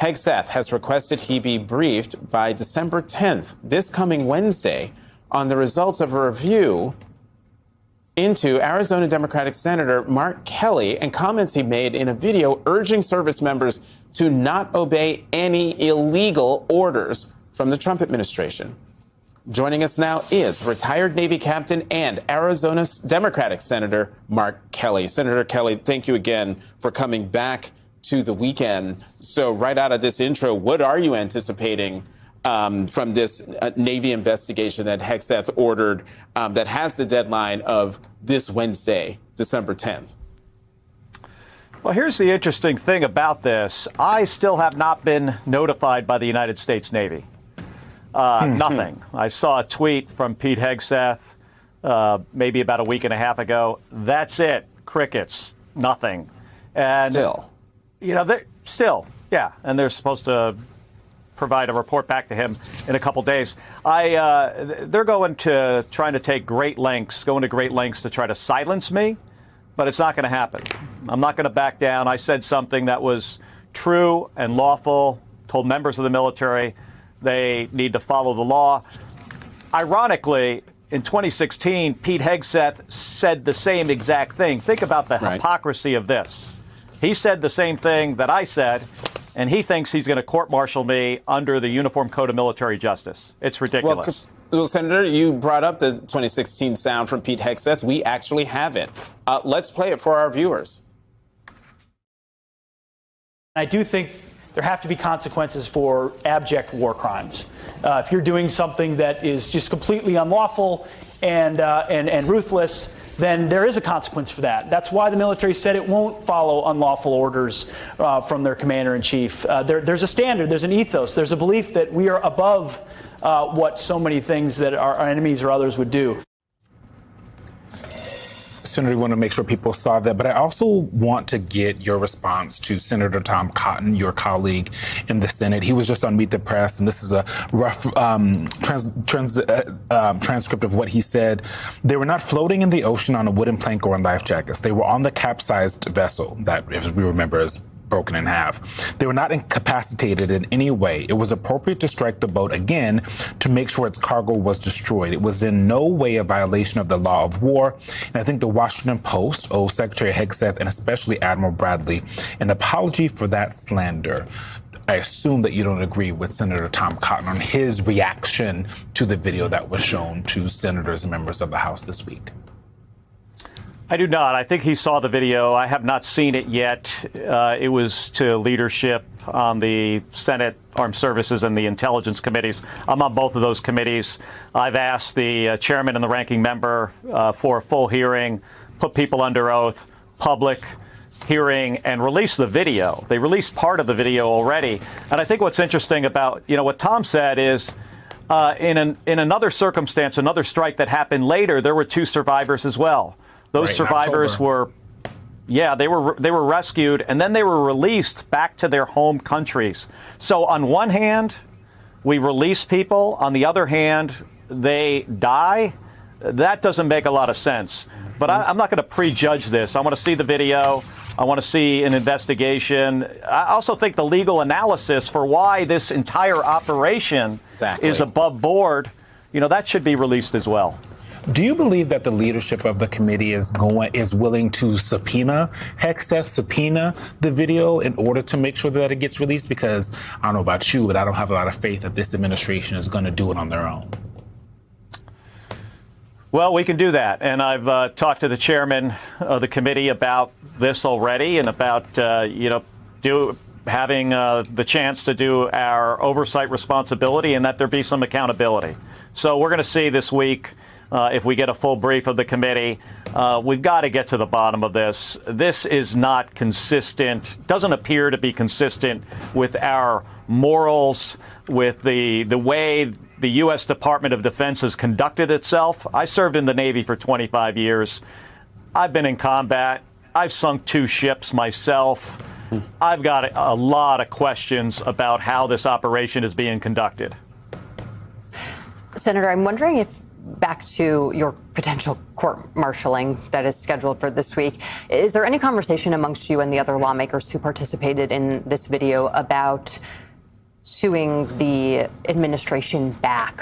Hegseth has requested he be briefed by December 10th, this coming Wednesday, on the results of a review into Arizona Democratic Senator Mark Kelly and comments he made in a video urging service members to not obey any illegal orders from the Trump administration. Joining us now is retired Navy captain and Arizona Democratic Senator Mark Kelly. Senator Kelly, thank you again for coming back to the weekend. So right out of this intro, what are you anticipating from this Navy investigation that Hegseth ordered that has the deadline of this Wednesday, December 10th? Well, here's the interesting thing about this. I still have not been notified by the United States Navy. Nothing. I saw a tweet from Pete Hegseth maybe about a week and a half ago. That's it. Crickets. Nothing. And still. You know, yeah. And they're supposed to provide a report back to him in a couple days. They're going to trying to take great lengths to try to silence me, but it's not going to happen. I'm not going to back down. I said something that was true and lawful, told members of the military they need to follow the law. Ironically, in 2016, Pete Hegseth said the same exact thing. Think about the hypocrisy of this. He said the same thing that I said, and he thinks he's going to court-martial me under the Uniform Code of Military Justice. It's ridiculous. Well, Senator, you brought up the 2016 sound from Pete Hegseth. We actually have it. Let's play it for our viewers. I do think there have to be consequences for abject war crimes. If you're doing something that is just completely unlawful and ruthless, then there is a consequence for that. That's why the military said it won't follow unlawful orders from their commander-in-chief. There's a standard, there's an ethos, there's a belief that we are above what so many things that our enemies or others would do. Senator, we want to make sure people saw that, but I also want to get your response to Senator Tom Cotton, your colleague in the Senate. He was just on Meet the Press, and this is a rough transcript of what he said. They were not floating in the ocean on a wooden plank or in life jackets. They were on the capsized vessel that, as we remember, is broken in half. They were not incapacitated in any way. It was appropriate to strike the boat again to make sure its cargo was destroyed. It was in no way a violation of the law of war. And I think the Washington Post owes Secretary Hegseth and especially Admiral Bradley an apology for that slander. I assume that you don't agree with Senator Tom Cotton on his reaction to the video that was shown to senators and members of the House this week. I do not. I think he saw the video. I have not seen it yet. It was to leadership on the Senate Armed Services and the Intelligence Committees. I'm on both of those committees. I've asked the chairman and the ranking member for a full hearing, put people under oath, public hearing, and release the video. They released part of the video already. And I think what's interesting about, what Tom said is, in another circumstance, another strike that happened later, there were 2 survivors as well. Those survivors were, they were rescued, and then they were released back to their home countries. So on one hand, we release people. On the other hand, they die. That doesn't make a lot of sense. But I'm not going to prejudge this. I want to see the video. I want to see an investigation. I also think the legal analysis for why this entire operation is above board, that should be released as well. Do you believe that the leadership of the committee is willing to subpoena Hegseth, subpoena the video in order to make sure that it gets released? Because I don't know about you, but I don't have a lot of faith that this administration is going to do it on their own. Well, we can do that. And I've talked to the chairman of the committee about this already and about, having the chance to do our oversight responsibility and that there be some accountability. So we're going to see this week. If we get a full brief of the committee, we've got to get to the bottom of this. This is not consistent, doesn't appear to be consistent with our morals, with the way the U.S. Department of Defense has conducted itself. I served in the Navy for 25 years. I've been in combat. I've sunk 2 ships myself. I've got a lot of questions about how this operation is being conducted. Senator, I'm wondering if back to your potential court-martialing that is scheduled for this week. Is there any conversation amongst you and the other lawmakers who participated in this video about suing the administration back?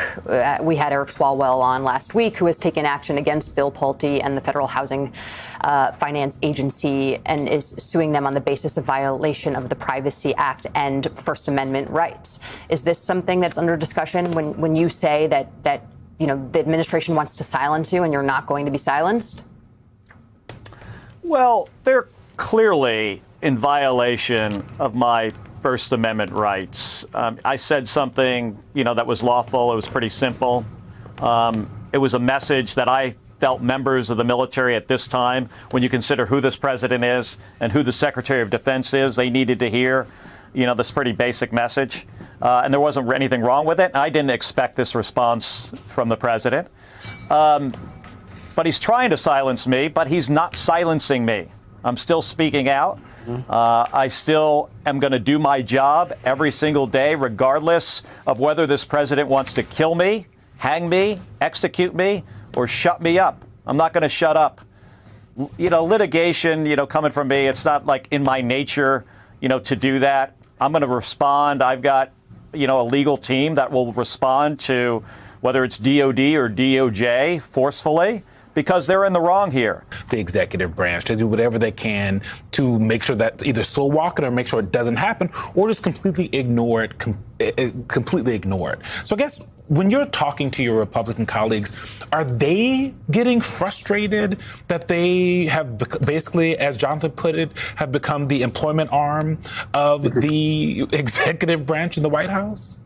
We had Eric Swalwell on last week, who has taken action against Bill Pulte and the Federal Housing Finance Agency and is suing them on the basis of violation of the Privacy Act and First Amendment rights. Is this something that's under discussion when you say that the administration wants to silence you and you're not going to be silenced? Well, they're clearly in violation of my First Amendment rights. I said something, that was lawful. It was pretty simple. It was a message that I felt members of the military at this time, when you consider who this president is and who the Secretary of Defense is, they needed to hear, this pretty basic message. And there wasn't anything wrong with it. I didn't expect this response from the president. But he's trying to silence me, but he's not silencing me. I'm still speaking out. I still am going to do my job every single day, regardless of whether this president wants to kill me, hang me, execute me, or shut me up. I'm not going to shut up. Litigation, coming from me, it's not like in my nature, to do that. I'm going to respond. I've got, a legal team that will respond to whether it's DOD or DOJ forcefully, because they're in the wrong here. The executive branch to do whatever they can to make sure that either slow walk it or make sure it doesn't happen, or just completely ignore it. So I guess when you're talking to your Republican colleagues, are they getting frustrated that they have basically, as Jonathan put it, have become the employment arm of the executive branch in the White House?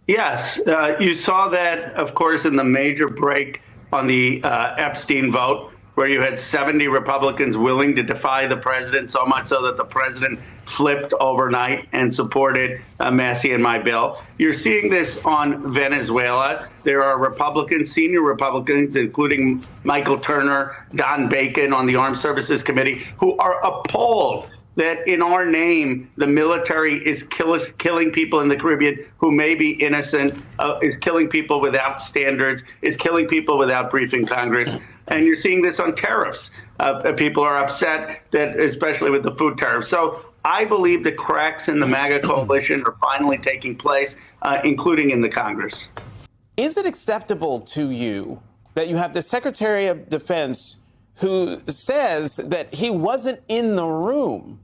Yes, you saw that, of course, in the major break on the Epstein vote, where you had 70 Republicans willing to defy the president, so much so that the president flipped overnight and supported Massey and my bill. You're seeing this on Venezuela. There are Republicans, senior Republicans, including Michael Turner, Don Bacon on the Armed Services Committee, who are appalled that in our name, the military is killing people in the Caribbean who may be innocent, is killing people without standards, is killing people without briefing Congress. And you're seeing this on tariffs. People are upset that, especially with the food tariffs. So I believe the cracks in the MAGA coalition are finally taking place, including in the Congress. Is it acceptable to you that you have the Secretary of Defense who says that he wasn't in the room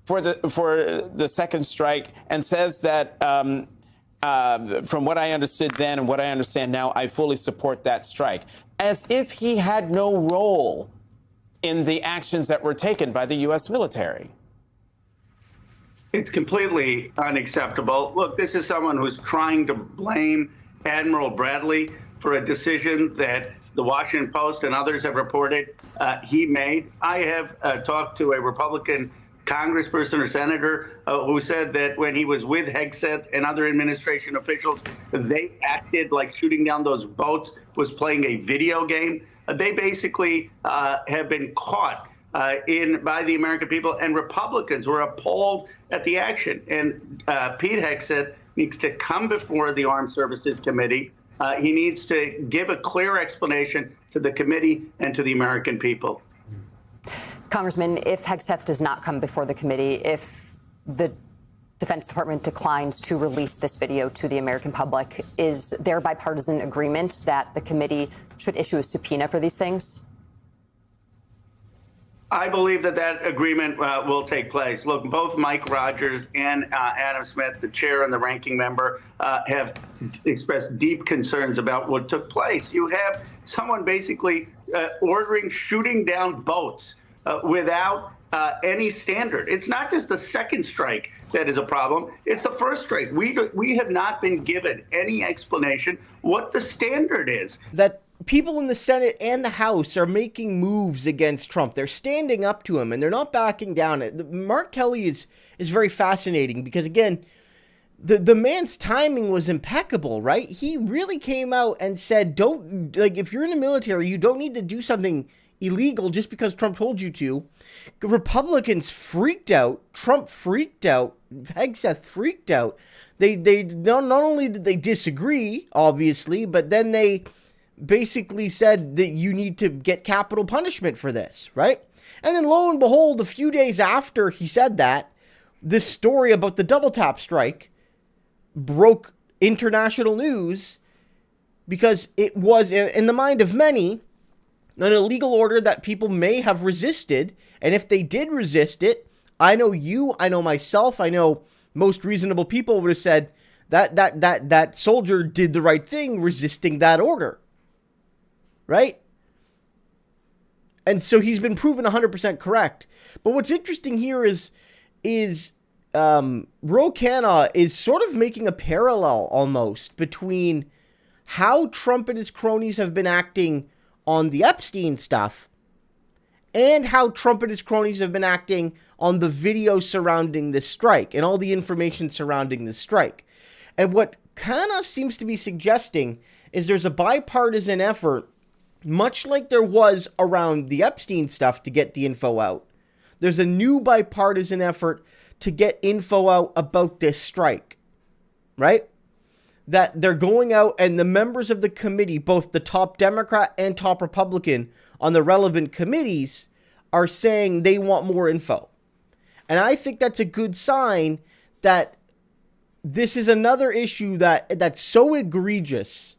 for the second strike, and says that from what I understood then and what I understand now, I fully support that strike, as if he had no role in the actions that were taken by the U.S. military? It's completely unacceptable. Look, this is someone who's trying to blame Admiral Bradley for a decision that the Washington Post and others have reported he made. I have talked to a Republican congressperson or senator who said that when he was with Hegseth and other administration officials, they acted like shooting down those boats was playing a video game. They basically have been caught by the American people, and Republicans were appalled at the action. And Pete Hegseth needs to come before the Armed Services Committee. He needs to give a clear explanation to the committee and to the American people. Congressman, if Hegseth does not come before the committee, if the Defense Department declines to release this video to the American public, is there bipartisan agreement that the committee should issue a subpoena for these things? I believe that agreement will take place. Look, both Mike Rogers and Adam Smith, the chair and the ranking member, have expressed deep concerns about what took place. You have someone basically ordering shooting down boats without any standard. It's not just the second strike that is a problem. It's the first strike. We have not been given any explanation what the standard is. That people in the Senate and the House are making moves against Trump. They're standing up to him and they're not backing down. Mark Kelly is very fascinating because, again, the man's timing was impeccable, right? He really came out and said, if you're in the military, you don't need to do something illegal just because Trump told you to. Republicans freaked out. Trump freaked out. Hegseth freaked out. They not only did they disagree, obviously, but then they basically said that you need to get capital punishment for this, right? And then lo and behold, a few days after he said that, this story about the double tap strike broke international news because it was, in the mind of many, an illegal order that people may have resisted. And if they did resist it, I know you, I know myself, I know most reasonable people would have said that soldier did the right thing resisting that order. Right? And so he's been proven 100% correct. But what's interesting here is Ro Khanna is sort of making a parallel almost between how Trump and his cronies have been acting on the Epstein stuff and how Trump and his cronies have been acting on the video surrounding this strike and all the information surrounding this strike. And what Khanna seems to be suggesting is there's a bipartisan effort, much like there was around the Epstein stuff, to get the info out. There's a new bipartisan effort to get info out about this strike, right? That they're going out, and the members of the committee, both the top Democrat and top Republican on the relevant committees, are saying they want more info. And I think that's a good sign that this is another issue that's so egregious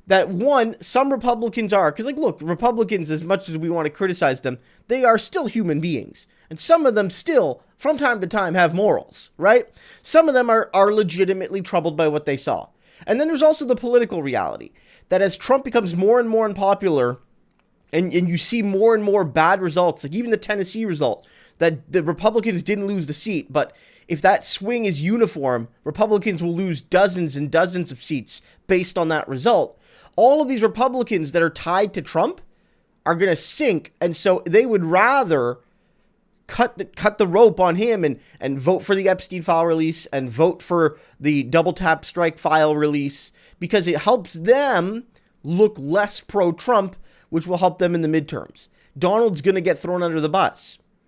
that, one, some Republicans are, because, like, look, Republicans, as much as we want to criticize them, they are still human beings. And some of them still, from time to time, have morals, right? Some of them are legitimately troubled by what they saw. And then there's also the political reality that as Trump becomes more and more unpopular, and you see more and more bad results, like even the Tennessee result, that the Republicans didn't lose the seat, but if that swing is uniform, Republicans will lose dozens and dozens of seats based on that result. All of these Republicans that are tied to Trump are going to sink, and so they would rather cut the rope on him and vote for the Epstein file release and vote for the double tap strike file release, because it helps them look less pro-Trump, which will help them in the midterms. Donald's going to get thrown under the bus.